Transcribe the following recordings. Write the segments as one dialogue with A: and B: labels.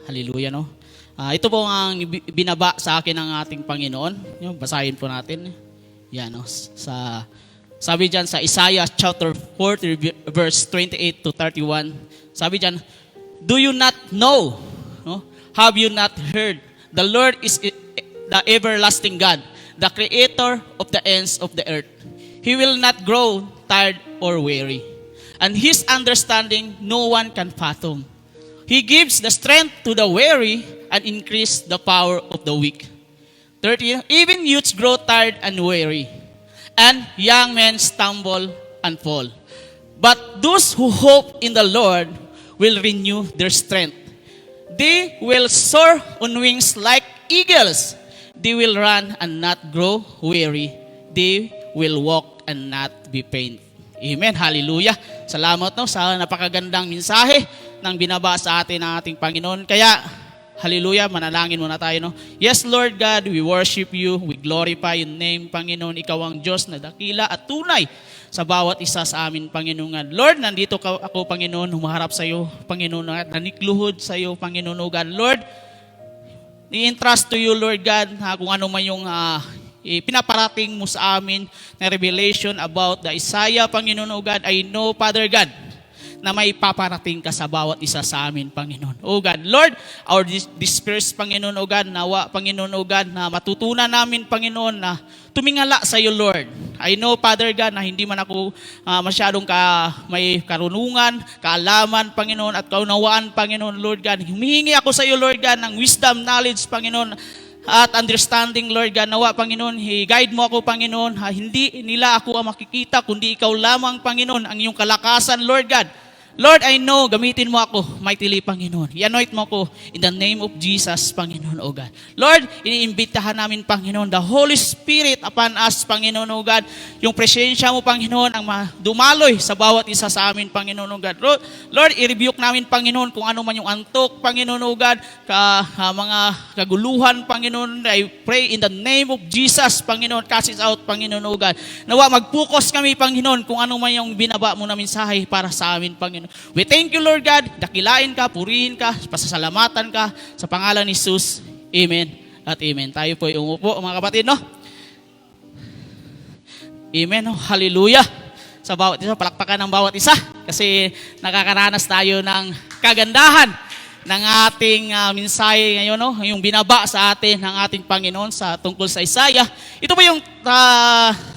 A: Hallelujah, no? Ito po ang binaba sa akin ng ating Panginoon. Yung basahin po natin. Yan, no? Sabi diyan sa Isaiah chapter 40 verse 28 to 31. Sabi diyan, "Do you not know? No? Have you not heard? The Lord is the everlasting God, the creator of the ends of the earth. He will not grow tired or weary, and his understanding no one can fathom. He gives the strength to the weary and increase the power of the weak." 30, "Even youths grow tired and weary, and young men stumble and fall. But those who hope in the Lord will renew their strength. They will soar on wings like eagles. They will run and not grow weary. They will walk and not be pained." Amen. Hallelujah. Salamat no sa napakagandang mensahe ng binaba sa atin ng ating Panginoon. Kaya, hallelujah, manalangin muna tayo. No? Yes, Lord God, we worship you. We glorify your name, Panginoon. Ikaw ang Diyos na dakila at tunay sa bawat isa sa amin, Panginoon. Lord, nandito ako, Panginoon, humaharap sa iyo, Panginoon, at nanikluhod sa iyo, Panginoon, God. Lord, i-entrust to you, Lord God, kung ano man yung pinaparating mo sa amin na revelation about the Isaiah, Panginoon, God. I know, Father God, na may paparating ka sa bawat isa sa amin, Panginoon. O God, Lord, our dispersed, Panginoon, O God, nawa, Panginoon, O God, na matutunan namin, Panginoon, na tumingala sa iyo, Lord. I know, Father God, na hindi man ako masyadong may karunungan, kaalaman, Panginoon, at kaunawaan, Panginoon, Lord God. Humihingi ako sa iyo, Lord God, ng wisdom, knowledge, Panginoon, at understanding, Lord God. Nawa, Panginoon, guide mo ako, Panginoon. Hindi nila ako ang makikita, kundi ikaw lamang, Panginoon, ang iyong kalakasan, Lord God. Lord, I know, gamitin mo ako, mightily, Panginoon. I-anoint mo ako in the name of Jesus, Panginoon, O God. Lord, iniimbitahan namin, Panginoon, the Holy Spirit upon us, Panginoon, O God. Yung presensya mo, Panginoon, ang dumaloy sa bawat isa sa amin, Panginoon, O God. Lord, i-rebuke namin, Panginoon, kung ano man yung antok, Panginoon, O God, mga kaguluhan, Panginoon. I pray in the name of Jesus, Panginoon, cast it out, Panginoon, O God. Nawa, mag-focus kami, Panginoon, kung ano man yung binaba mo na mensahe para sa amin, Panginoon. We thank you, Lord God. Dakilain ka, purihin ka, pasasalamatan ka sa pangalan ni Jesus. Amen at amen. Tayo po ay umupo, mga kapatid, no? Amen, no? Hallelujah. Sa bawat isa, palakpakan ng bawat isa kasi nakakaranas tayo ng kagandahan ng ating mensahe ngayon, no? Yung binaba sa atin ng ating Panginoon sa tungkol sa Isaiah. Ito po yung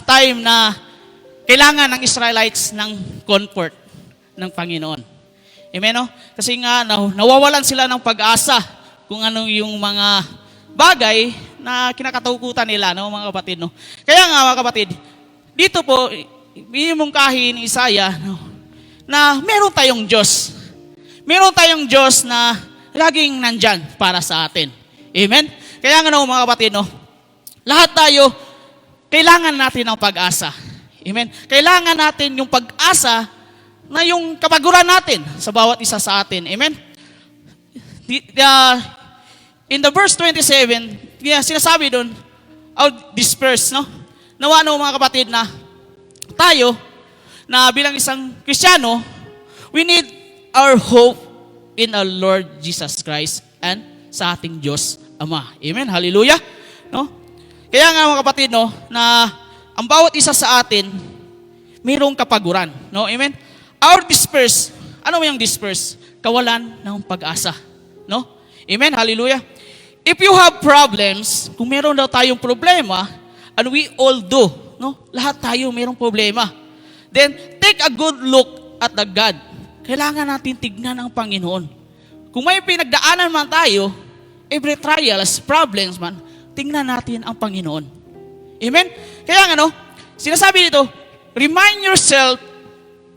A: time na kailangan ng Israelites ng comfort ng Panginoon. Amen, no? Kasi nga, nawawalan sila ng pag-asa kung ano yung mga bagay na kinakatakutan nila, no, mga kapatid, no? Kaya nga, mga kapatid, dito po, minimungkahi ni Isaiah, no, na meron tayong Diyos. Meron tayong Diyos na laging nandyan para sa atin. Amen? Kaya nga, no, mga kapatid, no, lahat tayo, kailangan natin ng pag-asa. Amen? Kailangan natin yung pag-asa na yung kapaguran natin sa bawat isa sa atin. Amen? In the verse 27, sinasabi doon, dispersed, no? Nawa, no, mga kapatid, na tayo, na bilang isang Kristiyano, we need our hope in our Lord Jesus Christ and sa ating Diyos Ama. Amen? Hallelujah? No? Kaya nga, mga kapatid, no, na ang bawat isa sa atin, mayroong kapaguran. No? Amen? Our disperse, ano yung disperse? Kawalan ng pag-asa. No? Amen? Hallelujah. If you have problems, kung meron daw tayong problema, and we all do, no? Lahat tayo mayroong problema. Then, take a good look at the God. Kailangan natin tignan ang Panginoon. Kung may pinagdaanan man tayo, every trials, problems man, tingnan natin ang Panginoon. Amen? Kaya nga, no? Sinasabi dito, remind yourself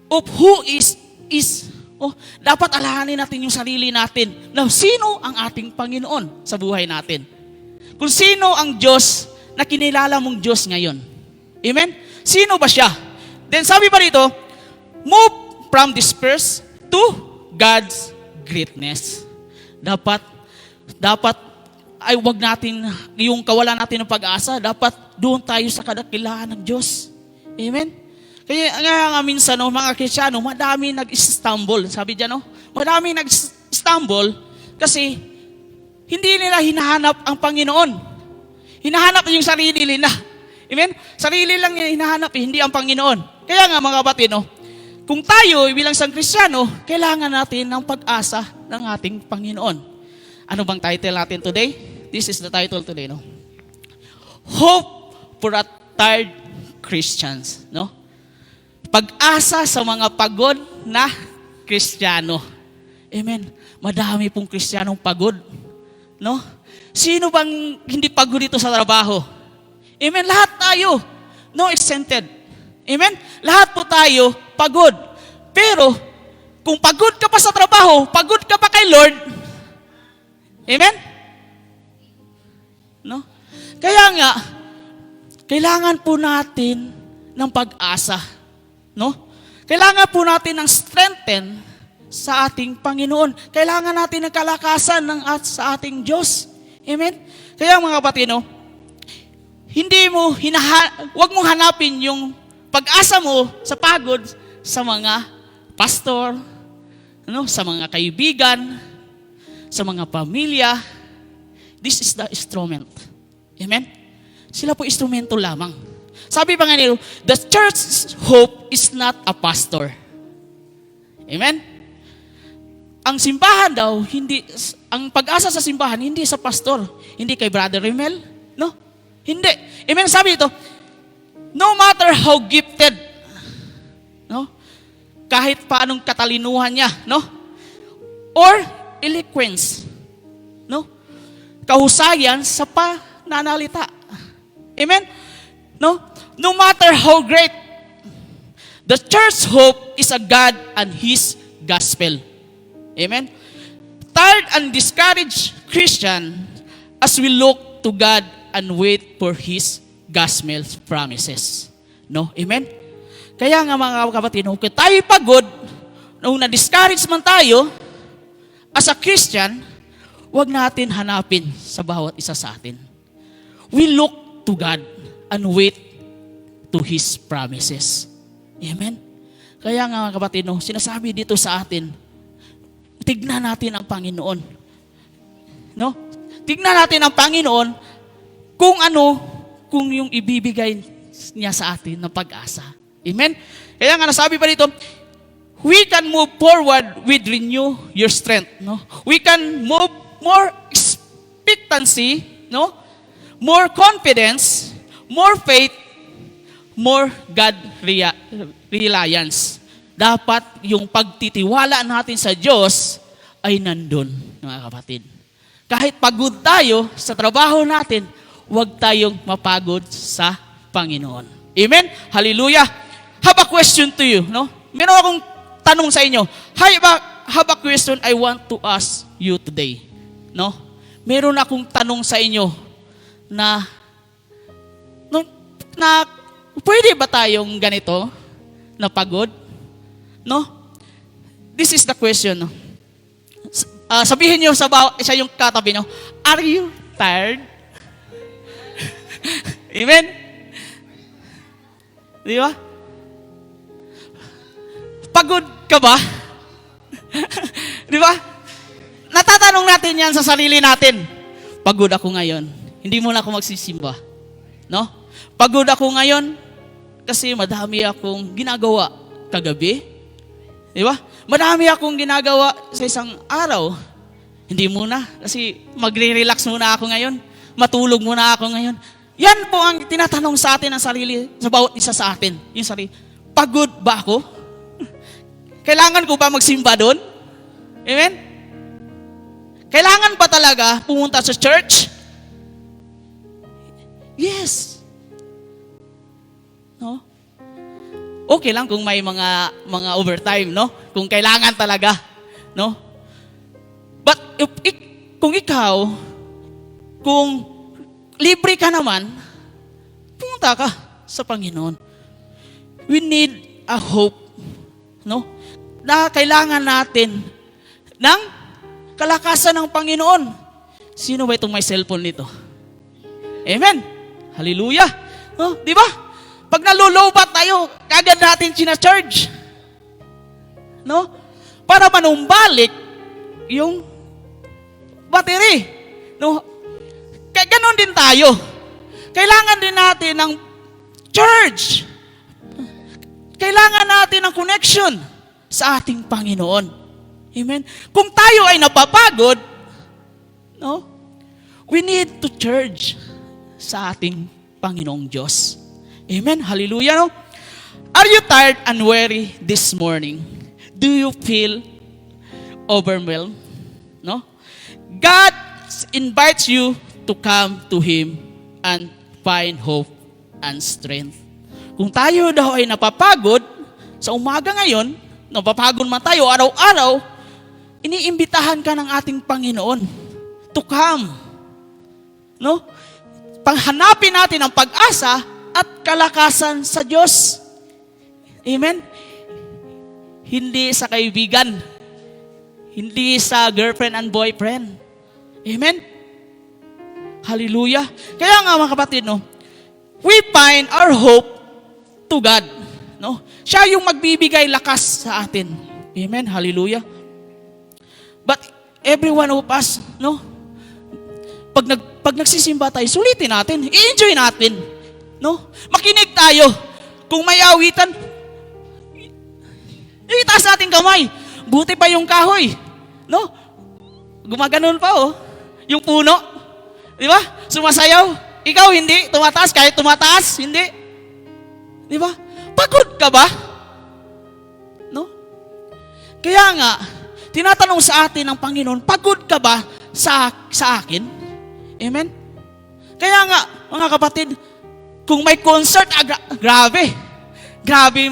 A: of who is. Dapat alahanin natin yung sarili natin na sino ang ating Panginoon sa buhay natin. Kung sino ang Diyos na kinilala mong Diyos ngayon. Amen? Sino ba siya? Then sabi pa rito, move from disperse to God's greatness. Dapat ay wag natin, yung kawalan natin ng pag-asa, dapat doon tayo sa kadakilaan ng Diyos. Amen? Kaya nga minsan, no, mga Kristiyano, madami nag-stumble. Sabi dyan, no? Madami nag-stumble kasi hindi nila hinahanap ang Panginoon. Hinahanap yung sarili nila. Amen? Sarili lang yung hinahanap, hindi ang Panginoon. Kaya nga mga kapatid, no, kung tayo bilang isang Kristiyano, kailangan natin ng pag-asa ng ating Panginoon. Ano bang title natin today? This is the title today, no? Hope for a tired Christians, no? Pag-asa sa mga pagod na Kristiyano. Amen. Madami pong Kristiyanong pagod, no? Sino bang hindi pagod dito sa trabaho? Amen. Lahat tayo, no exempted. Amen. Lahat po tayo pagod. Pero kung pagod ka pa sa trabaho, pagod ka pa kay Lord. Amen. No? Kaya nga kailangan po natin ng pag-asa, no? Kailangan po natin ng strengthen sa ating Panginoon. Kailangan natin ng kalakasan sa ating Diyos. Amen? Kaya mga kapatid, no, wag mong hanapin yung pag-asa mo sa pagod sa mga pastor, no, sa mga kaibigan, sa mga pamilya. This is the instrument. Amen? Sila po instrumento lamang. Sabi pa nga nila, the church's hope is not a pastor. Amen? Ang simbahan daw, ang pag-asa sa simbahan, hindi sa pastor, hindi kay Brother Rimel, no? Hindi. Amen? Sabi ito, no matter how gifted, no? Kahit paanong katalinuhan niya, no? Or eloquence, no? Kahusayan sa pananalita. Amen? No? No matter how great, the church's hope is a God and His gospel. Amen? Tired and discouraged Christian, as we look to God and wait for His gospel promises. No? Amen? Kaya nga mga kapatid, kung tayo pagod, nung na-discourage man tayo, as a Christian, huwag natin hanapin sa bawat isa sa atin. We look to God and wait to His promises. Amen? Kaya nga mga kapatid, sinasabi dito sa atin, tignan natin ang Panginoon. No? Tignan natin ang Panginoon kung yung ibibigay niya sa atin ng pag-asa. Amen? Kaya nga nasabi pa dito, we can move forward with renew your strength. No? We can move more expectancy, no? More confidence, more faith, more God reliance. Dapat yung pagtitiwala natin sa Diyos ay nandun, mga kapatid. Kahit pagod tayo sa trabaho natin, huwag tayong mapagod sa Panginoon. Amen? Hallelujah! Have a question to you, no? Meron akong tanong sa inyo. Have a question I want to ask you today. No? Meron akong tanong sa inyo na pwede ba tayong ganito na pagod? No? This is the question. No? Sabihin niyo sa yung katabi niyo, are you tired? Amen? Di ba? Pagod ka ba? Di ba? Natatanong natin yan sa sarili natin. Pagod ako ngayon. Hindi mo na ako magsisimba. No? Pagod ako ngayon kasi madami akong ginagawa kagabi. Di ba? Madami akong ginagawa sa isang araw. Hindi muna. Kasi magre-relax muna ako ngayon. Matulog muna ako ngayon. Yan po ang tinatanong sa atin ng sarili, sa bawat isa sa atin. Yung sarili, pagod ba ako? Kailangan ko ba magsimba doon? Amen? Kailangan ba talaga pumunta sa church? Yes. No? Okay lang kung may mga overtime, no? Kung kailangan talaga, no? But kung libre ka naman, pumunta ka sa Panginoon. We need a hope, no? Na kailangan natin ng kalakasan ng Panginoon. Sino ba itong may cellphone nito? Amen. Hallelujah. No, di ba? Pag nalulobat tayo, kagad natin sina-charge. No? Para manumbalik yung battery. No? Kaya ganon din tayo. Kailangan din natin ng church. Kailangan natin ng connection sa ating Panginoon. Amen? Kung tayo ay napapagod, no? We need to church sa ating Panginoong Diyos. Amen? Hallelujah, no? Are you tired and weary this morning? Do you feel overwhelmed? No? God invites you to come to Him and find hope and strength. Kung tayo daw ay napapagod, sa umaga ngayon, napapagod man tayo araw-araw, iniimbitahan ka ng ating Panginoon to come. No? Panghanapin natin ang pag-asa at kalakasan sa Diyos. Amen? Hindi sa kaibigan. Hindi sa girlfriend and boyfriend. Amen? Hallelujah. Kaya nga mga kapatid, no, we find our hope to God. No? Siya yung magbibigay lakas sa atin. Amen? Hallelujah. But every one of us, no, pag nagsisimba tayo, sulitin natin, i-enjoy natin. No? Makinig tayo. Kung may awitan, itaas natin kamay. Buti pa yung kahoy. No? Gumaganon pa, oh. Yung puno. Di ba? Sumasayaw. Ikaw hindi. Tumataas. Kahit tumataas, hindi. Di ba? Pagod ka ba? No? Kaya nga, tinatanong sa atin ng Panginoon, pagod ka ba sa akin? Amen? Kaya nga, mga kapatid, kung may concert, grabe. Grabe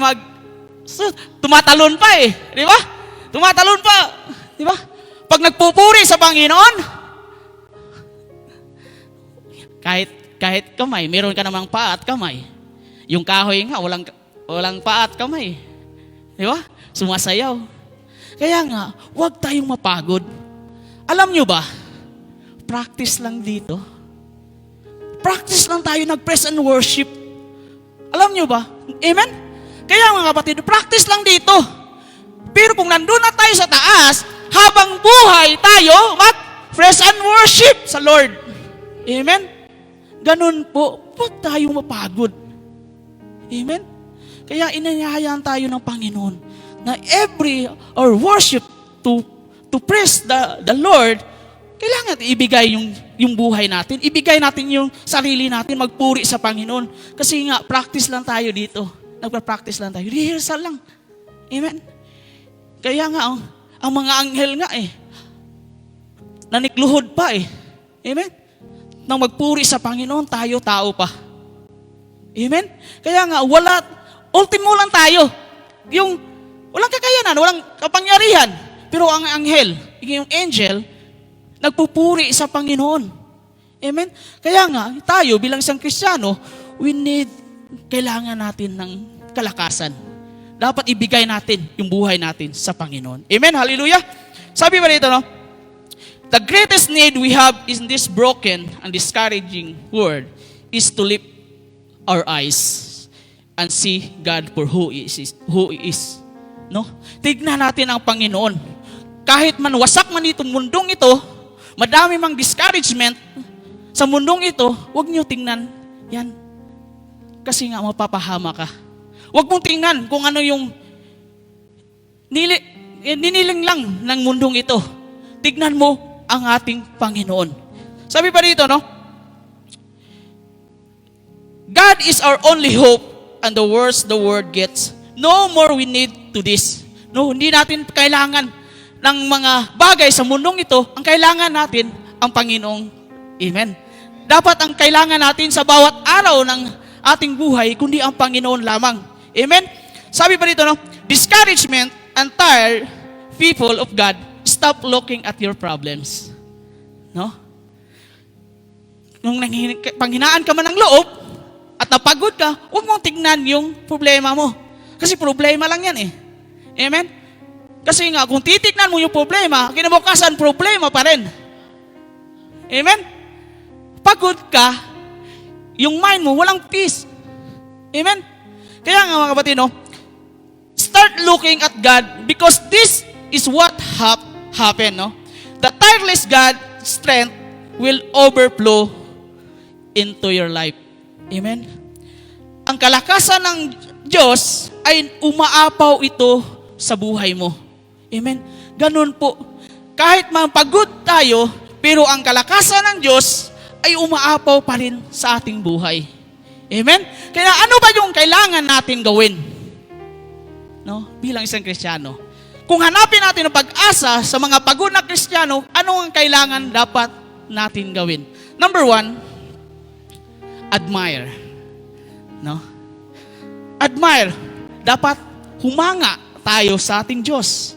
A: tumatalon pa eh. Di ba? Tumatalon pa. Di ba? Pag nagpupuri sa Panginoon, kahit kamay, meron ka namang paa at kamay. Yung kahoy nga, walang paa at kamay. Di ba? Sumasayaw. Kaya nga, huwag tayong mapagod. Alam nyo ba, practice lang dito. Practice lang tayo nag-praise and worship. Alam nyo ba? Amen? Kaya mga kapatid, practice lang dito. Pero kung nandun na tayo sa taas, habang buhay tayo, praise and worship sa Lord. Amen? Ganun po, huwag tayong mapagod. Amen? Kaya inanyayaan tayo ng Panginoon na our worship to praise the Lord, kailangan ibigay yung buhay natin. Ibigay natin yung sarili natin, magpuri sa Panginoon. Kasi nga, practice lang tayo dito. Nagpa-practice lang tayo. Rehearsal lang. Amen? Kaya nga, ang mga anghel nga nanikluhod pa Amen? Nang magpuri sa Panginoon, tayo tao pa. Amen? Kaya nga, ultimo lang tayo. Yung, walang kakayanan, walang kapangyarihan. Pero ang anghel, yung angel, nagpupuri sa Panginoon. Amen? Kaya nga, tayo bilang isang Kristiyano, kailangan natin ng kalakasan. Dapat ibigay natin yung buhay natin sa Panginoon. Amen? Hallelujah? Sabi ba dito, no? The greatest need we have in this broken and discouraging world is to lift our eyes and see God for who He is. No? Tignan natin ang Panginoon. Kahit man wasak man itong mundong ito, madami mang discouragement sa mundong ito, huwag niyo tingnan yan. Kasi nga mapapahama ka. Huwag mong tingnan kung ano yung niniling lang ng mundong ito. Tignan mo ang ating Panginoon. Sabi pa dito, no? God is our only hope and the worse the world gets, no more we need to this. No, hindi natin kailangan ng mga bagay sa mundong ito. Ang kailangan natin, ang Panginoong. Amen. Dapat ang kailangan natin sa bawat araw ng ating buhay, kundi ang Panginoon lamang. Amen? Sabi pa dito, no? Discouragement and tired people of God, stop looking at your problems. No? Nung panghinaan ka man ng loob at napagod ka, huwag mong tignan yung problema mo. Kasi problema lang yan Amen? Kasi nga, kung titignan mo yung problema, kinabukasan problema pa rin. Amen? Pagod ka, yung mind mo, walang peace. Amen? Kaya nga mga kapatid, no? Start looking at God because this is what happened, no? The tireless God strength will overflow into your life. Amen? Ang kalakasan ng Diyos ay umaapaw ito sa buhay mo. Amen? Ganun po. Kahit mapagod tayo, pero ang kalakasan ng Diyos ay umaapaw pa rin sa ating buhay. Amen? Kaya ano ba yung kailangan natin gawin? No? Bilang isang Kristiyano. Kung hanapin natin ang pag-asa sa mga pagod na Kristiyano, ano ang kailangan dapat natin gawin? Number 1, admire. No? Admire. Dapat humanga tayo sa ating Diyos.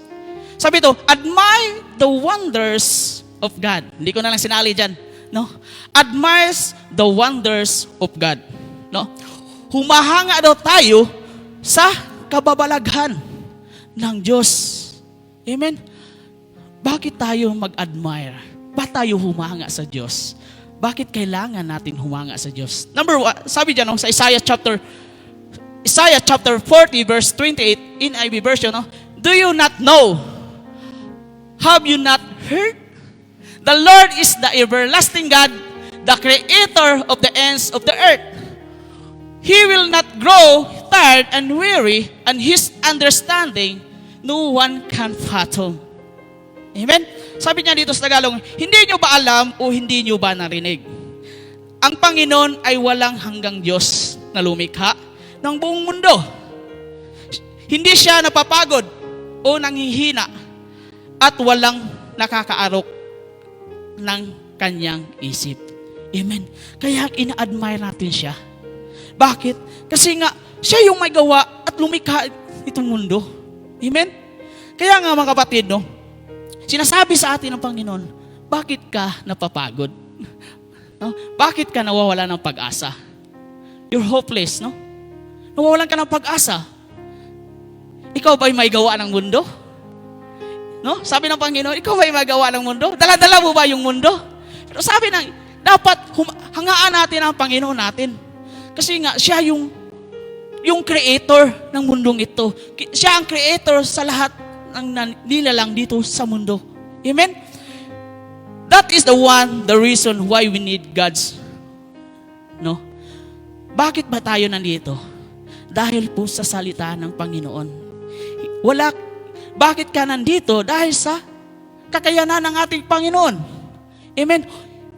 A: Sabi ito, admire the wonders of God. Hindi ko na lang sinali dyan. No? Admires the wonders of God. No? Humahanga daw tayo sa kababalaghan ng Diyos. Amen? Bakit tayo mag-admire? Bakit tayo humanga sa Diyos? Bakit kailangan natin humanga sa Diyos? Number 1, sabi dyan sa Isaiah chapter 40 verse 28 in NIV version, no? Do you not know? Have you not heard? The Lord is the everlasting God, the creator of the ends of the earth. He will not grow tired and weary, and His understanding no one can fathom. Amen? Sabi niya dito sa Tagalog, hindi nyo ba alam o hindi nyo ba narinig? Ang Panginoon ay walang hanggang Diyos na lumikha ng buong mundo. Hindi siya napapagod o nanghihina at walang nakakaarok ng kanyang isip. Amen. Kaya ina-admire natin siya. Bakit? Kasi nga, siya yung may gawa at lumikha itong mundo. Amen? Kaya nga mga kapatid, no, sinasabi sa atin ng Panginoon, bakit ka napapagod? No? Bakit ka nawawala ng pag-asa? You're hopeless, no? Nawawalan ka ng pag-asa. Ikaw ba'y may gawa ng mundo? No? Sabi ng Panginoon, ikaw ba'y may gawa ng mundo? Dala-dala mo ba yung mundo? Pero sabi ng, dapat hangaan natin ang Panginoon natin. Kasi nga, siya yung creator ng mundong ito. Siya ang creator sa lahat ng nilalang dito sa mundo. Amen? That is the reason why we need God's. No? Bakit ba tayo nandito? Dahil po sa salita ng Panginoon. Bakit ka nandito? Dahil sa kakayanan ng ating Panginoon. Amen?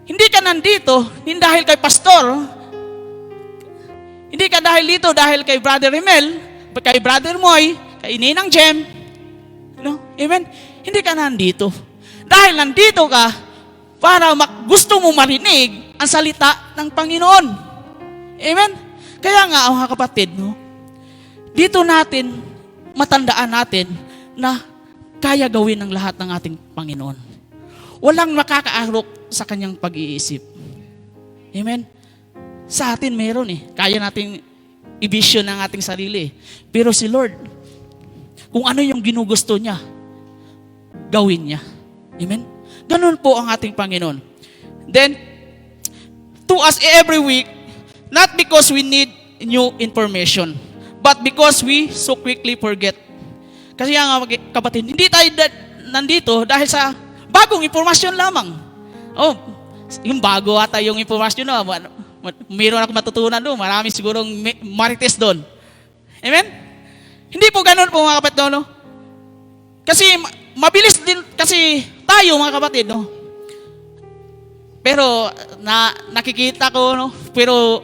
A: Hindi ka nandito, hindi dahil kay pastor. Hindi ka dahil dito dahil kay Brother Remel, kay Brother Moy, kay Ninang Jem. No? Amen? Hindi ka nandito. Dahil nandito ka para gusto mo marinig ang salita ng Panginoon. Amen? Kaya nga, mga kapatid, no, dito natin, matandaan natin na kaya gawin ng lahat ng ating Panginoon. Walang makakaarok sa kanyang pag-iisip. Amen? Sa atin meron Kaya nating i-vision ng ating sarili. Pero si Lord, kung ano yung ginugusto niya, gawin niya. Amen? Ganun po ang ating Panginoon. Then, to us every week, not because we need new information, but because we so quickly forget. Kasi nga kapatid, hindi tayo nandito dahil sa bagong impormasyon lamang. Oh, yung bago ata yung impormasyon na, mayroon ako matutunan doon. Marami sigurong marites doon. Amen? Hindi po ganun po mga kapatid, no? Kasi mabilis din, kasi tayo mga kapatid, no? Pero nakikita ko, no? Pero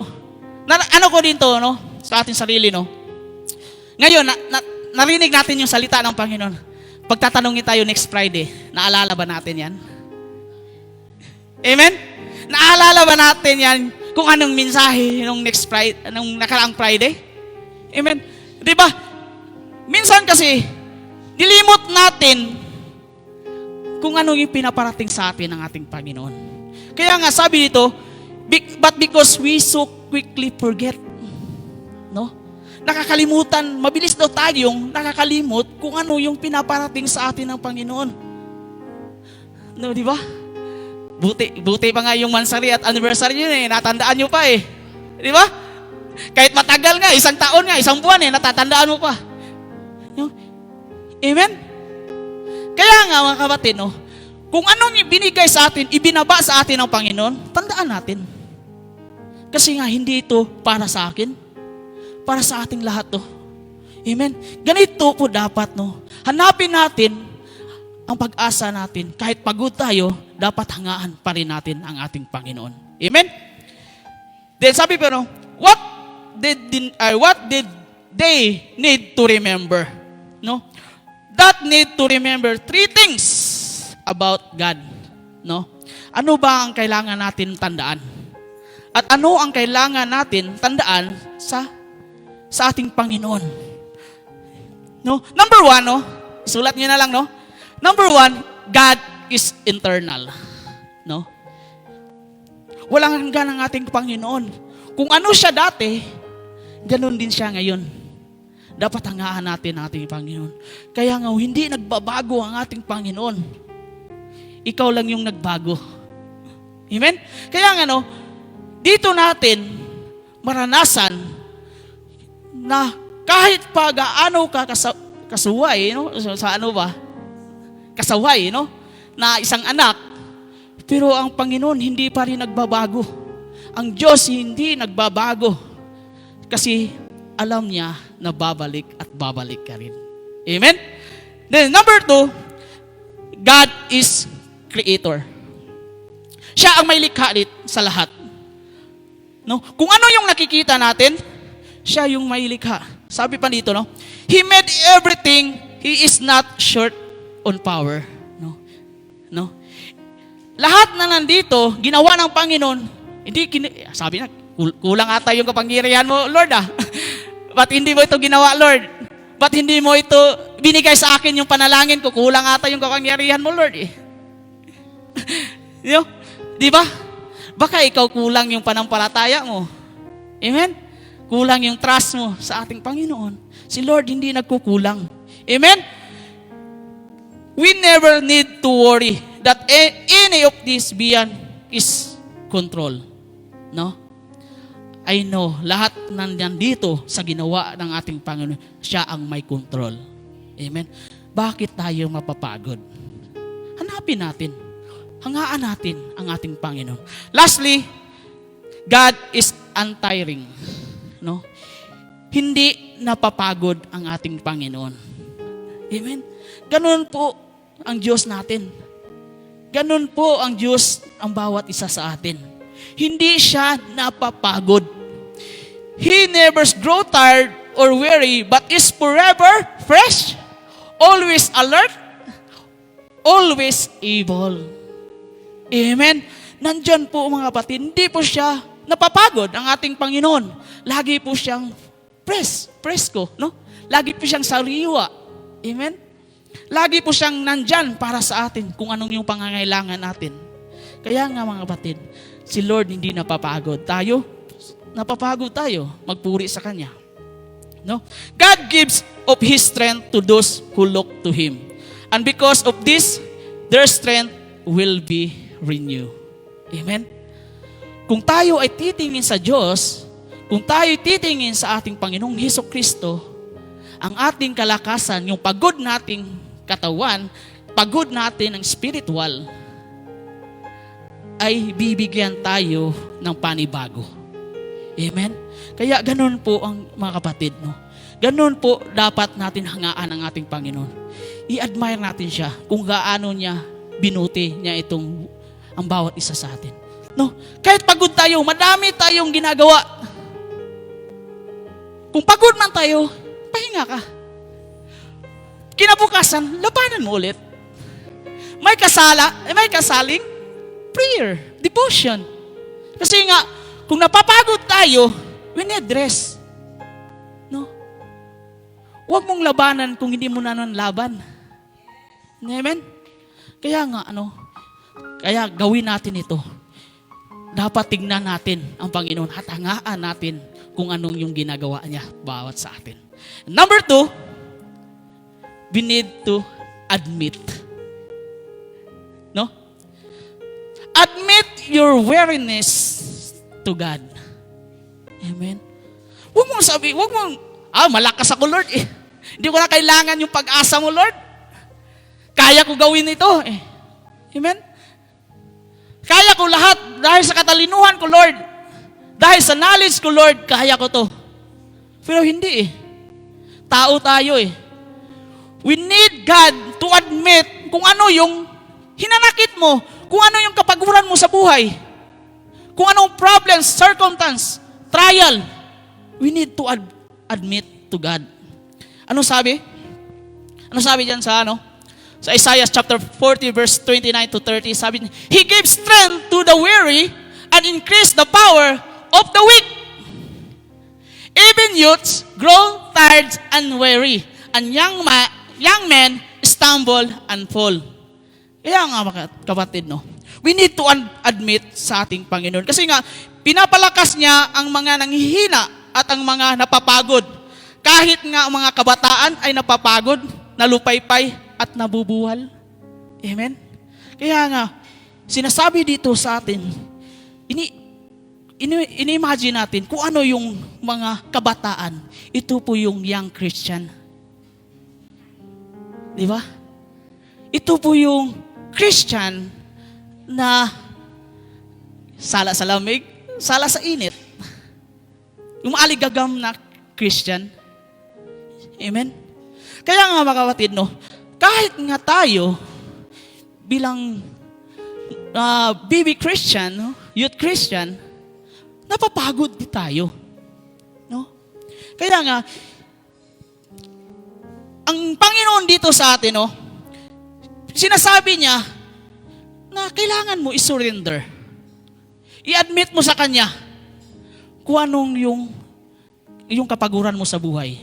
A: ano ko din to, no? Sa ating sarili, no? Ngayon, narinig natin yung salita ng Panginoon. Pagtatanungin tayo next Friday, naalala ba natin yan? Amen? Naalala ba natin yan kung anong mensahe nung next Friday, nung nakaraang Friday? Amen? Di ba? Minsan kasi, nilimot natin kung ano yung pinaparating sa atin ng ating Panginoon. Kaya nga sabi dito, but because we so quickly forget, no? Nakakalimutan, mabilis daw tayong nakakalimot kung ano yung pinaparating sa atin ng Panginoon. No, di ba? Buti pa nga yung mansari at anniversary yun natandaan nyo pa Di ba? Kahit matagal nga, isang taon nga, isang buwan natatandaan mo pa. No? Amen? Kaya nga mga kapatid, no, Kung anong binigay sa atin, ibinaba sa atin ng Panginoon, tandaan natin. Kasi nga, hindi ito para sa akin. Para sa ating lahat to. Amen? Ganito po dapat, no? Hanapin natin ang pag-asa natin. Kahit pagod tayo, dapat hangaan pa rin natin ang ating Panginoon. Amen? Then sabi pero, what did they need to remember? No? That need to remember three things about God. No? Ano ba ang kailangan natin tandaan? At ano ang kailangan natin tandaan sa ating Panginoon? No? Number one, no? Sulat niyo na lang, no? Number one, God is eternal. No? Walang hanggan ang ating Panginoon. Kung ano siya dati, ganun din siya ngayon. Dapat hangaan natin ang ating Panginoon. Kaya nga, hindi nagbabago ang ating Panginoon. Ikaw lang yung nagbago. Amen? Kaya nga, no, dito natin maranasan na kahit pa gaano ka kasuway, no? Sa ano ba? Kasaway, no? Na isang anak, pero ang Panginoon hindi pa rin nagbabago. Ang Diyos hindi nagbabago. Kasi alam niya na babalik at babalik ka rin. Amen? Then number two, God is creator. Siya ang may likha sa lahat. No? Kung ano yung nakikita natin, siya yung may likha. Sabi pa dito, no? He made everything. He is not short on power. No? No? Lahat na nandito, ginawa ng Panginoon, sabi na, kulang ata yung kapangyarihan mo, Lord ah. Ba't hindi mo ito ginawa, Lord? Ba't hindi mo ito binigay sa akin yung panalangin ko? Kulang ata yung kapangyarihan mo, Lord eh. Di ba? Baka ikaw kulang yung panampalataya mo. Amen? Kulang yung trust mo sa ating Panginoon. Si Lord hindi nagkukulang. Amen? We never need to worry that any of this beyond is control. No? I know, lahat nandiyan dito sa ginawa ng ating Panginoon, siya ang may control. Amen? Bakit tayo mapapagod? Hanapin natin. Hangaan natin ang ating Panginoon. Lastly, God is untiring. No? Hindi napapagod ang ating Panginoon. Amen? Ganun po ang Diyos natin. Ganun po ang Diyos ang bawat isa sa atin. Hindi siya napapagod. He never grows tired or weary, but is forever fresh, always alert, always able. Amen? Nandyan po mga kapatid, hindi po siya napapagod ang ating Panginoon. Lagi po siyang presko, no? Lagi po siyang sariwa. Amen? Lagi po siyang nandyan para sa atin kung anong yung pangangailangan natin. Kaya nga mga kapatid, si Lord hindi napapagod. Napapagod tayo. Magpuri sa Kanya. No? God gives of His strength to those who look to Him. And because of this, their strength will be renewed. Amen? Kung tayo ay titingin sa Diyos, kung tayo titingin sa ating Panginoong Hesukristo, ang ating kalakasan, yung pagod nating katawan, pagod natin ng spiritual, ay bibigyan tayo ng panibago. Amen? Kaya ganun po ang mga kapatid, no? Ganun po dapat natin hangaan ang ating Panginoon. I-admire natin siya kung gaano niya binuti niya ang bawat isa sa atin. No? Kahit pagod tayo, madami tayong ginagawa. Kung pagod man tayo, pahinga ka. Kinabukasan, labanan mo ulit. May kasaling prayer, devotion. Kasi nga, kung napapagod tayo, we need rest. No? Huwag mong labanan kung hindi mo na laban. Amen? Kaya nga, kaya gawin natin ito. Dapat tignan natin ang Panginoon at hangaan natin kung anong yung ginagawa niya bawat sa atin. Number 2, we need to admit. No? Admit your weariness to God. Amen. Huwag mong malakas ako, Lord. Hindi ko na kailangan yung pag-asa mo, Lord. Kaya ko gawin ito. Amen? Kaya ko lahat dahil sa katalinuhan ko, Lord. Dahil sa knowledge ko, Lord, kaya ko to. Pero hindi eh. Tao tayo eh. We need God to admit kung ano yung hinanakit mo, kung ano yung kapaguran mo sa buhay, kung anong problems, circumstance, trial. We need to admit to God. Ano sabi? Ano sabi diyan sa Sa Isaiah chapter 40 verse 29 to 30, sabi niya, He gave strength to the weary and increased the power of the weak. Even youths grow tired and weary, and young men stumble and fall. Kaya nga mga kapatid, we need to admit sa ating Panginoon. Kasi nga, pinapalakas niya ang mga nanghihina at ang mga napapagod. Kahit nga ang mga kabataan ay napapagod, nalupaypay, at nabubuwal. Amen? Kaya nga, sinasabi dito sa atin, ini-imagine natin kung ano yung mga kabataan. Ito po yung young Christian. Di ba? Ito po yung Christian na sala sa lamig, sala sa init. Yung maaligagam na Christian. Amen? Kaya nga mga kapatid, kahit nga tayo bilang baby Christian, youth Christian, napapagod din tayo. Kaya nga, ang Panginoon dito sa atin, sinasabi niya na kailangan mo i-surrender. I-admit mo sa Kanya kung anong yung kapaguran mo sa buhay.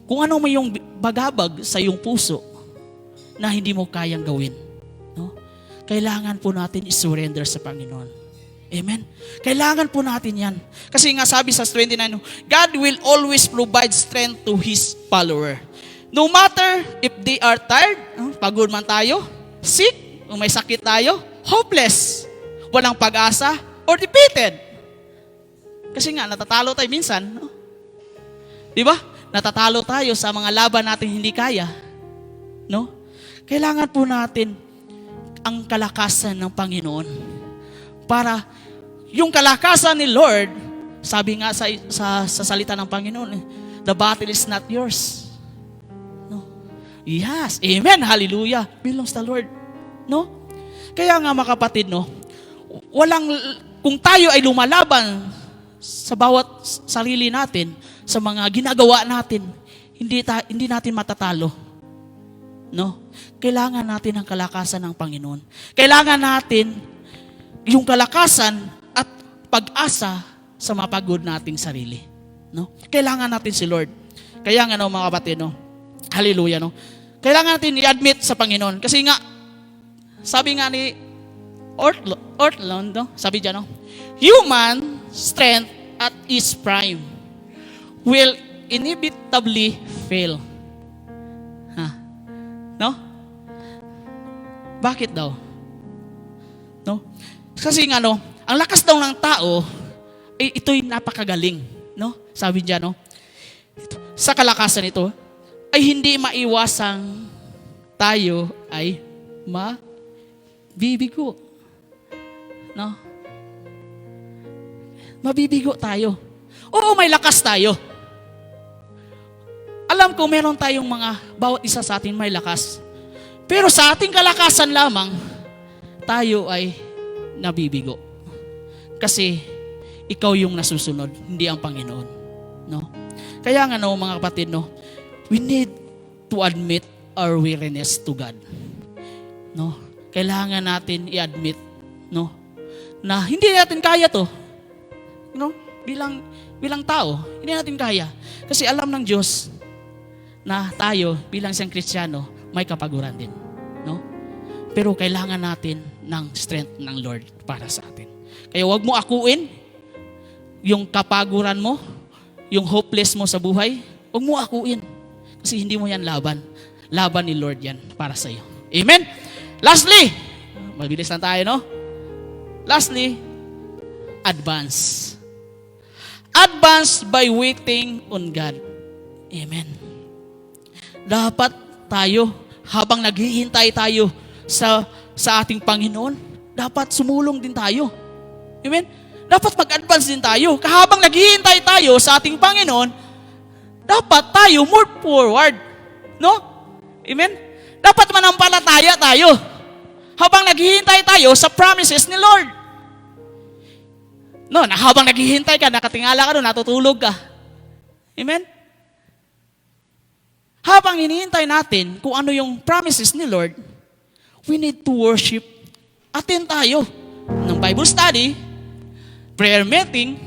A: Kung ano may yung bagabag sa iyong puso na hindi mo kayang gawin. Kailangan po natin i-surrender sa Panginoon. Amen? Kailangan po natin yan. Kasi nga sabi sa 29, God will always provide strength to His follower. No matter if they are tired, pagod man tayo, sick, o may sakit tayo, hopeless, walang pag-asa, or defeated. Kasi nga, natatalo tayo minsan. Di ba? Natatalo tayo sa mga laban natin hindi kaya. Kailangan po natin ang kalakasan ng Panginoon. Para yung kalakasan ni Lord, sabi nga sa salita ng Panginoon, the battle is not yours. Yes, amen, hallelujah, belongs to the Lord. Kaya nga mga kapatid, kung tayo ay lumalaban sa bawat sarili natin, sa mga ginagawa natin, hindi natin matatalo. Kailangan natin ang kalakasan ng Panginoon. Kailangan natin yung kalakasan at pag-asa sa mapagod nating sarili. Kailangan natin si Lord. Kaya nga mga kapatid, hallelujah, kailangan natin i-admit sa Panginoon. Kasi nga, sabi nga ni Ortlund, sabi dyan, human strength at its prime will inevitably fail. Bakit daw? Kasi nga, ang lakas daw ng tao, ito'y napakagaling. Sabi niya, sa kalakasan ito, ay hindi maiwasang tayo ay mabibigo. Mabibigo tayo. Oo, may lakas tayo. Alam ko, meron tayong bawat isa sa atin may lakas. Pero sa ating kalakasan lamang, tayo ay nabibigo. Kasi ikaw yung nasusunod, hindi ang Panginoon. Kaya nga mga kapatid, we need to admit our weariness to God. Kailangan natin i-admit na hindi natin kaya to. Bilang tao, hindi natin kaya. Kasi alam ng Diyos na tayo bilang isang Kristiyano may kapaguran din. Pero kailangan natin ng strength ng Lord para sa atin. Kaya wag mo akuin yung kapaguran mo, yung hopeless mo sa buhay, wag mo akuin. Kasi hindi mo yan laban. Laban ni Lord yan para sa iyo. Amen? Lastly, mabilis lang tayo, Lastly, advance. Advance by waiting on God. Amen. Dapat tayo, habang naghihintay tayo sa sa ating Panginoon, dapat sumulong din tayo. Amen? Dapat mag-advance din tayo. Kahabang naghihintay tayo sa ating Panginoon, dapat tayo move forward. No? Amen? Dapat manampalataya tayo. Habang naghihintay tayo sa promises ni Lord. No, habang naghihintay ka, nakatingala ka doon, natutulog ka. Amen? Habang hinihintay natin kung ano yung promises ni Lord, we need to worship. Attend tayo ng Bible study, prayer meeting,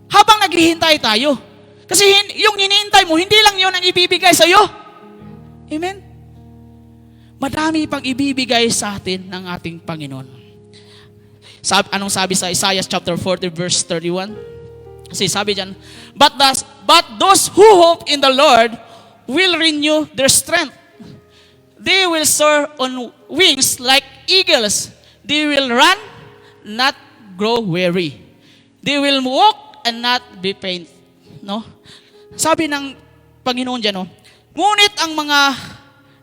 A: habang naghihintay tayo. Kasi yung hinihintay mo, hindi lang yun ang ibibigay sa iyo. Amen? Madami pang ibibigay sa atin ng ating Panginoon. Anong sabi sa Isaiah chapter 40 verse 31? Kasi sabi dyan, But those who hope in the Lord will renew their strength. They will soar on wings like eagles. They will run, not grow weary. They will walk and not be faint. No? Sabi ng Panginoon dyan, no? Ngunit ang mga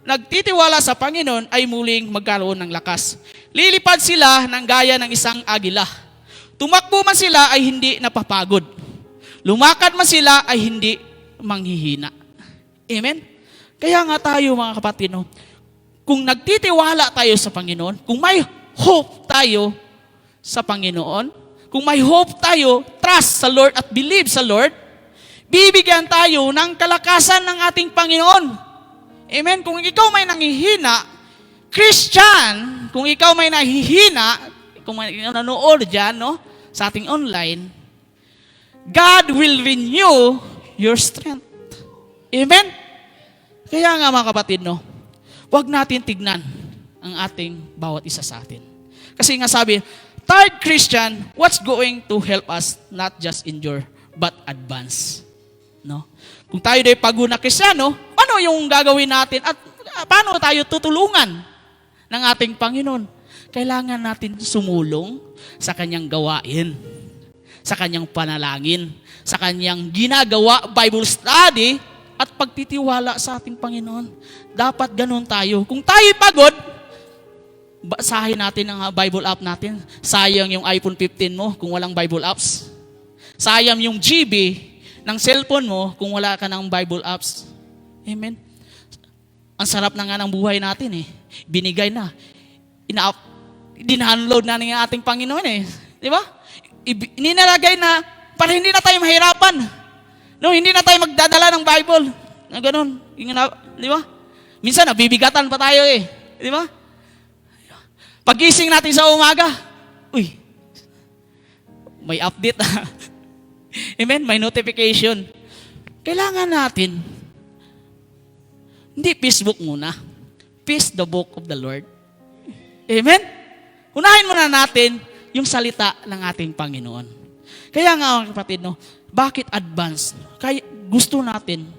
A: nagtitiwala sa Panginoon ay muling magkaroon ng lakas. Lilipad sila ng gaya ng isang agila. Tumakbo man sila ay hindi napapagod. Lumakad man sila ay hindi manghihina. Amen? Kaya nga tayo mga kapatid, no, kung nagtitiwala tayo sa Panginoon, kung may hope tayo sa Panginoon, kung may hope tayo, trust sa Lord at believe sa Lord, bibigyan tayo ng kalakasan ng ating Panginoon. Amen? Kung ikaw may nanghihina, Christian, kung ikaw may nahihina, kung may nanonood dyan, no, sa ating online, God will renew your strength. Amen? Kaya nga mga kapatid, no, huwag natin tignan ang ating bawat isa sa atin. Kasi nga sabi, third Christian, what's going to help us not just endure, but advance? No? Kung tayo ay pagod na Kristiyano, ano yung gagawin natin at paano tayo tutulungan ng ating Panginoon? Kailangan natin sumulong sa kanyang gawain, sa kanyang panalangin, sa kanyang ginagawa, Bible study, at pagtitiwala sa ating Panginoon. Dapat ganun tayo. Kung tayo pagod, basahin natin ang Bible app natin. Sayang yung iPhone 15 mo kung walang Bible apps. Sayang yung GB ng cellphone mo kung wala ka ng Bible apps. Amen? Ang sarap na nga ng buhay natin eh. Binigay na. Dinownload na ng ating Panginoon eh. Di ba? Ininalagay na para hindi na tayo mahirapan. No, hindi na tayo magdadala ng Bible. Na ganun. Di ba? Minsan, nabibigatan pa tayo eh. Di ba? Paggising natin sa umaga, uy, may update. Amen? May notification. Kailangan natin, hindi Facebook muna. Peace the book of the Lord. Amen? Unahin muna natin yung salita ng ating Panginoon. Kaya nga mga kapatid, no, bakit advance? Kaya gusto natin,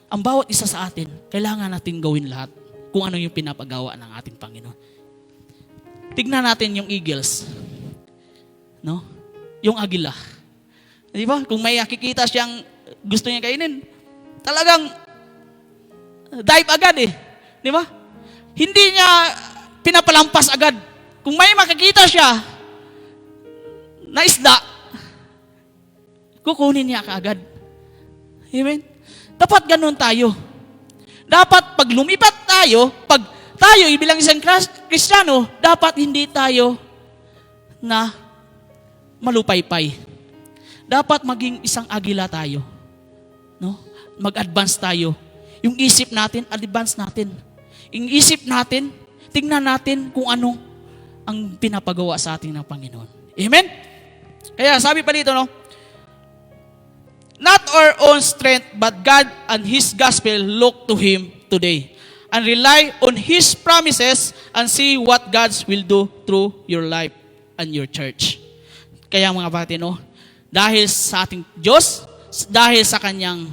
A: ang bawat isa sa atin, kailangan natin gawin lahat kung ano yung pinapagawa ng ating Panginoon. Tignan natin yung eagles. No? Yung agila. Di ba? Kung may nakikita siyang gusto niya kainin, talagang dive agad eh. Di ba? Hindi niya pinapalampas agad. Kung may makikita siya na isda, kukunin niya kaagad. Amen? Dapat ganun tayo. Dapat pag lumipat tayo, pag tayo bilang isang Kristiyano, dapat hindi tayo na malupaypay. Dapat maging isang agila tayo. No? Mag-advance tayo. Yung isip natin, advance natin. Yung isip natin, tingnan natin kung ano ang pinapagawa sa atin ng Panginoon. Amen? Kaya sabi pa dito, no? Not our own strength, but God and His gospel look to Him today. And rely on His promises and see what God will do through your life and your church. Kaya mga kapatid, no? Dahil sa ating Diyos, dahil sa Kanyang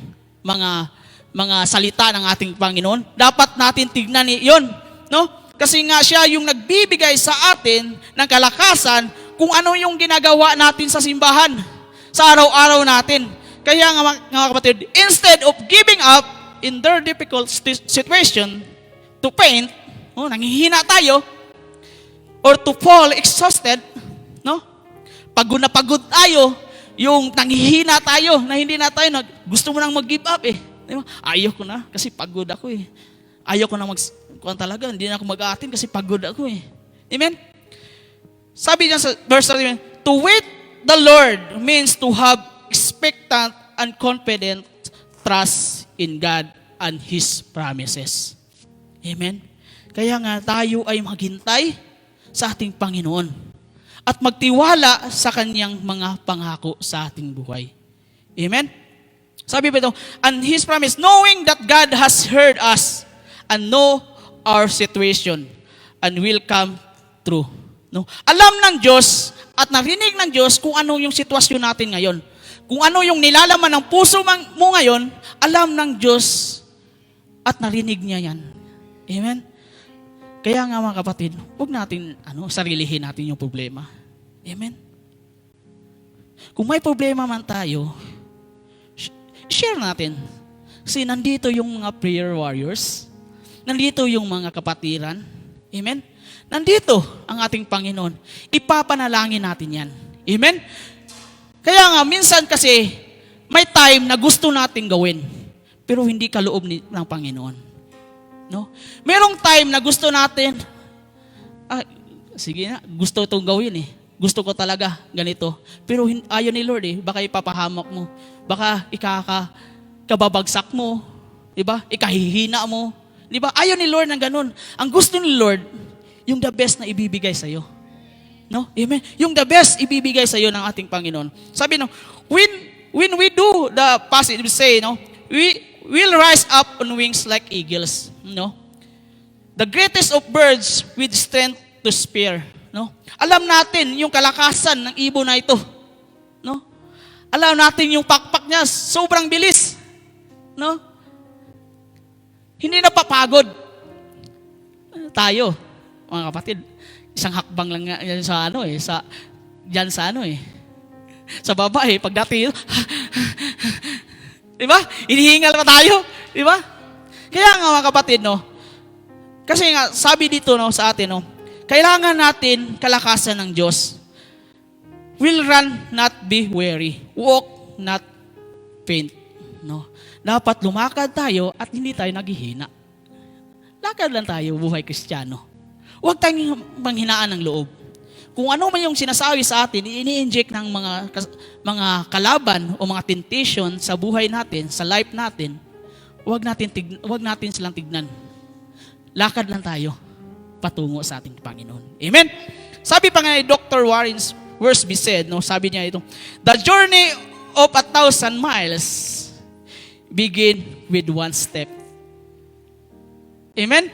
A: mga salita ng ating Panginoon, dapat natin tignan yun. No? Kasi nga siya yung nagbibigay sa atin ng kalakasan kung ano yung ginagawa natin sa simbahan, sa araw-araw natin. Kaya nga mga kapatid, instead of giving up in their difficult situation to paint, nanghihina tayo, or to fall exhausted, no? Pagod na pagod tayo, yung nanghihina tayo, na hindi na tayo, gusto mo nang mag-give up eh. Di ba? Ayaw ko na, kasi pagod ako eh. Ayaw ko na kuwan talaga, hindi na ako mag-aatin kasi pagod ako eh. Amen? Sabi niya sa verse 31, to wait the Lord means to have expectant and confident trust in God and His promises. Amen? Kaya nga tayo ay maghintay sa ating Panginoon at magtiwala sa Kanyang mga pangako sa ating buhay. Amen? Sabi pa ito, and His promise, knowing that God has heard us and know our situation and will come true. No? Alam ng Diyos at narinig ng Diyos kung ano yung sitwasyon natin ngayon. Kung ano yung nilalaman ng puso mo ngayon, alam ng Diyos at narinig niya yan. Amen? Kaya nga mga kapatid, huwag natin sarilihin natin yung problema. Amen? Kung may problema man tayo, share natin. Kasi nandito yung mga prayer warriors, nandito yung mga kapatiran. Amen? Nandito ang ating Panginoon. Ipapanalangin natin yan. Amen? Kaya nga, minsan kasi, may time na gusto natin gawin, pero hindi kaloob ng Panginoon. No? Merong time na gusto natin, sige na, gusto itong gawin eh. Gusto ko talaga ganito. Pero ayaw ni Lord eh. Baka ipapahamak mo. Baka kababagsak mo. Diba? Ikahihina mo. Diba? Ayaw ni Lord ng ganun. Ang gusto ni Lord, yung the best na ibibigay sa'yo. No? Amen? Yung the best ibibigay sa'yo ng ating Panginoon. Sabi no, when we do the passage, say, no, we will rise up on wings like eagles. No? The greatest of birds with strength to spare. No? Alam natin yung kalakasan ng ibon na ito. No? Alam natin yung pakpak niya, sobrang bilis. No? Hindi napapagod. Tayo, mga kapatid, isang hakbang lang nga yan sa sa baba eh, pagdating, di ba? Inihingal pa tayo, di ba? Kaya nga mga kapatid, no, kasi nga, sabi dito no, sa atin, no, kailangan natin kalakasan ng Diyos. Will run, not be weary. Walk, not faint. No? Dapat lumakad tayo at hindi tayo naghihina. Lakad lang tayo, buhay Kristiyano. Huwag tayong manghinaan ng loob. Kung ano man yung sinasabi sa atin, ini-inject ng mga kalaban o mga temptation sa buhay natin, sa life natin, huwag natin silang tignan. Lakad lang tayo patungo sa ating Panginoon. Amen? Sabi pa nga ni Dr. Warren Wiersbe said, no, sabi niya ito, the journey of 1,000 miles begin with one step. Amen?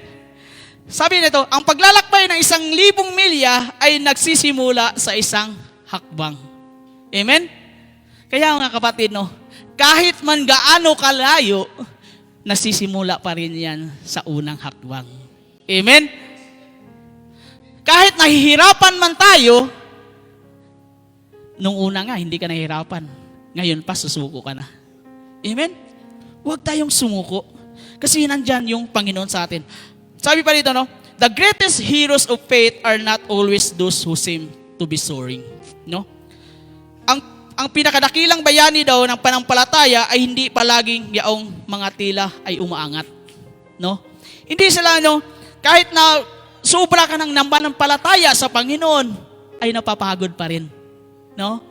A: Sabi nito, ang paglalakbay ng 1,000 milya ay nagsisimula sa isang hakbang. Amen? Kaya mga kapatid, no, kahit man gaano kalayo, nasisimula pa rin yan sa unang hakbang. Amen? Kahit nahihirapan man tayo, nung una nga, hindi ka nahihirapan. Ngayon pa, susuko ka na. Amen? Huwag tayong sumuko. Kasi nandyan yung Panginoon sa atin. Sabi pa dito, no? The greatest heroes of faith are not always those who seem to be soaring. No? Ang pinakadakilang bayani daw ng panampalataya ay hindi palaging yaong mga tila ay umaangat. No? Hindi sila, no? Kahit na sobra ka ng panampalataya sa Panginoon, ay napapagod pa rin. No?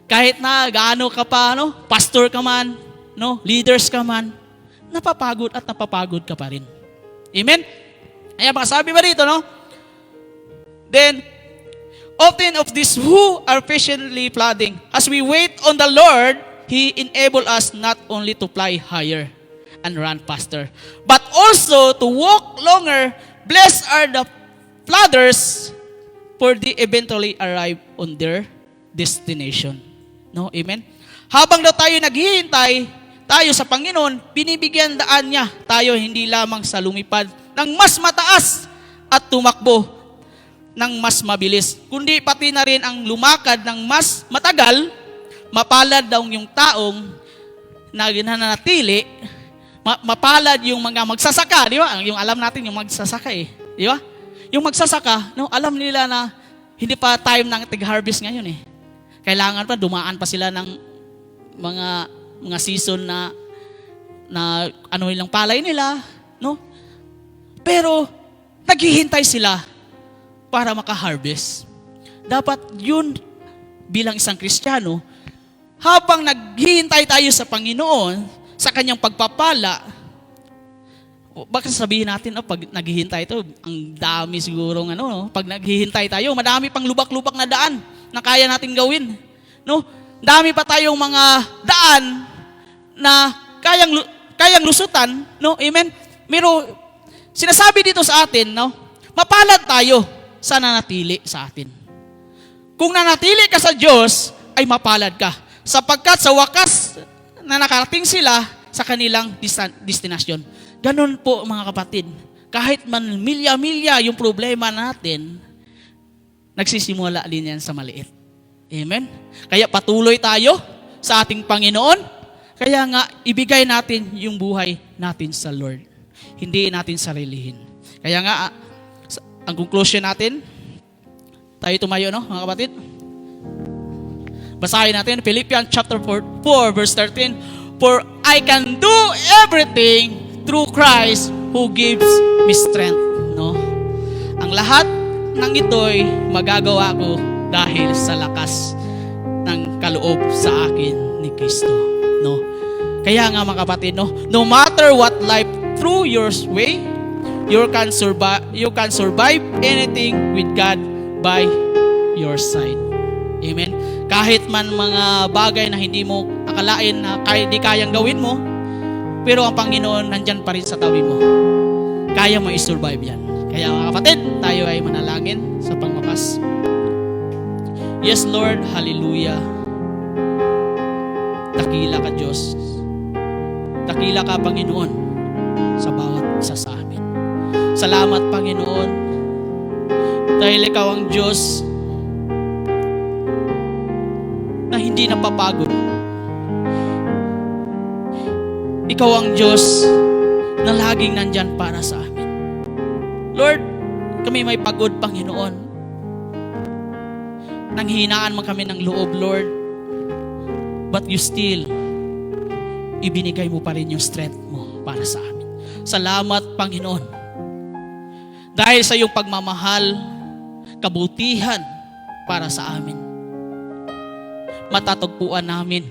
A: Kahit na gaano ka pa, no? Pastor ka man, no? Leaders ka man, napapagod at napapagod ka pa rin. Amen? Ayan, sabi ba dito, no? Then, often of these who are patiently plodding, as we wait on the Lord, He enable us not only to fly higher and run faster, but also to walk longer. Blessed are the plodders, for they eventually arrive on their destination. No? Amen? Habang daw tayo naghihintay, tayo sa Panginoon, binibigyan daan niya tayo hindi lamang sa lumipad ng mas mataas at tumakbo ng mas mabilis, kundi pati na rin ang lumakad ng mas matagal. Mapalad daw yung taong na nananatili, mapalad yung mga magsasaka, di ba? Yung alam natin yung magsasaka eh, di ba? yung magsasaka, no, alam nila na hindi pa time ng tig-harvest ngayon eh. Kailangan pa, dumaan pa sila ng mga season na ano ilang palay nila, no? Pero, naghihintay sila para maka-harvest. Dapat yun, bilang isang Kristiyano, habang naghihintay tayo sa Panginoon, sa kanyang pagpapala, baka sabihin natin, pag naghihintay ito, ang dami sigurong pag naghihintay tayo, madami pang lubak-lubak na daan na kaya natin gawin. No? Dami pa tayong mga daan na kayang lusutan, no? Amen. Pero sinasabi dito sa atin, no? Mapalad tayo sa nanatili sa atin. Kung nanatili ka sa Diyos, ay mapalad ka. Sapagkat sa wakas na nakarating sila sa kanilang destinasyon. Ganun po mga kapatid. Kahit man milya-milya yung problema natin, nagsisimula din yan sa maliit. Amen? Kaya patuloy tayo sa ating Panginoon. Kaya nga, ibigay natin yung buhay natin sa Lord. Hindi natin sarilihin. Kaya nga, ang conclusion natin, tayo tumayo, no, mga kapatid? Basahin natin, Philippians chapter 4 verse 13. For I can do everything through Christ who gives me strength. No? Ang lahat ng ito'y magagawa ko dahil sa lakas ng kaloob sa akin ni Kristo. No? Kaya nga mga kapatid, no matter what life through your way, you can survive anything with God by your side. Amen. Kahit man mga bagay na hindi mo akalain na hindi kayang gawin mo, pero ang Panginoon nandyan pa rin sa tabi mo. Kaya mo i-survive yan. Kaya mga kapatid, tayo ay manalangin sa pangwakas. Yes, Lord, hallelujah. Dakila ka, Diyos. Dakila ka, Panginoon, sa bawat isa sa amin. Salamat, Panginoon, dahil ikaw ang Diyos na hindi napapagod. Ikaw ang Diyos na laging nandyan para sa amin. Lord, kami may pagod, Panginoon. Nanghihinaan man kami ng loob, Lord. But you still, ibinigay mo pa rin yung strength mo para sa amin. Salamat, Panginoon. Dahil sa iyong pagmamahal, kabutihan para sa amin. Matatagpuan namin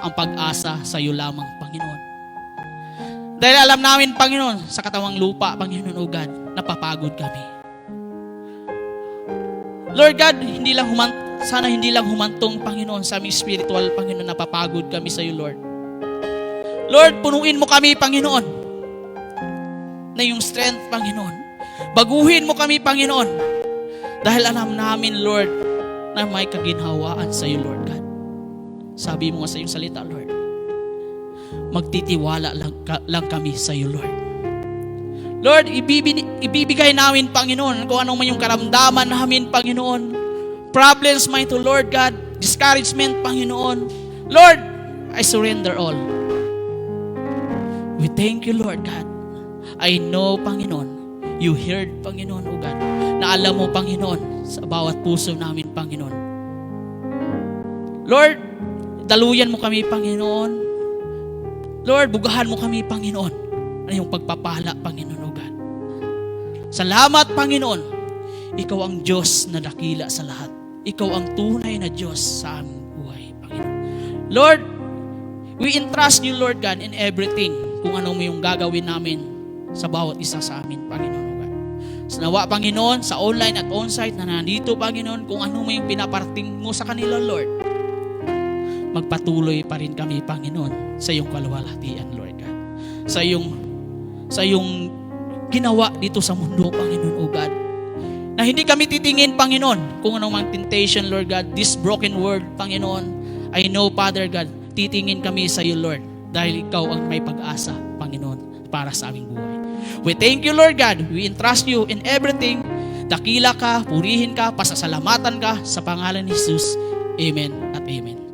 A: ang pag-asa sa iyo lamang, Panginoon. Dahil alam namin, Panginoon, sa katawang lupa, Panginoon, O God, napapagod kami. Lord God, sana hindi lang humantong, Panginoon, sa aming spiritual, Panginoon, napapagod kami sa iyo, Lord. Lord, punuin mo kami, Panginoon, na yung strength, Panginoon. Baguhin mo kami, Panginoon, dahil alam namin, Lord, na may kaginhawaan sa iyo, Lord God. Sabi mo nga sa iyong salita, Lord, magtitiwala lang kami sa iyo, Lord. Lord, ibibigay namin, Panginoon, kung anong man yung karamdaman namin, Panginoon. Problems man ito, Lord God. Discouragement, Panginoon. Lord, I surrender all. We thank you, Lord God. I know, Panginoon, you heard, Panginoon, O God, na alam mo, Panginoon, sa bawat puso namin, Panginoon. Lord, daluyan mo kami, Panginoon. Lord, bugahan mo kami, Panginoon. Ano yung pagpapala, Panginoon, O God. Salamat, Panginoon. Ikaw ang Diyos na dakila sa lahat. Ikaw ang tunay na Diyos sa aming buhay, Panginoon. Lord, we entrust you, Lord God, in everything. Kung ano mo yung gagawin namin sa bawat isa sa amin, Panginoon, O God. Sanawa, Panginoon, sa online at on-site na nandito, Panginoon, kung ano mo yung pinaparating mo sa kanila, Lord. Magpatuloy pa rin kami, Panginoon, sa iyong kaluwalhatian, Lord God. Sa iyong ginawa dito sa mundo, Panginoon, O God. Na hindi kami titingin, Panginoon, kung anong mang temptation, Lord God, this broken world, Panginoon, I know, Father God, titingin kami sa iyo, Lord, dahil ikaw ang may pag-asa, Panginoon, para sa aming buhay. We thank you, Lord God. We entrust you in everything. Dakila ka, purihin ka, pasasalamatan ka sa pangalan ni Jesus. Amen at amen.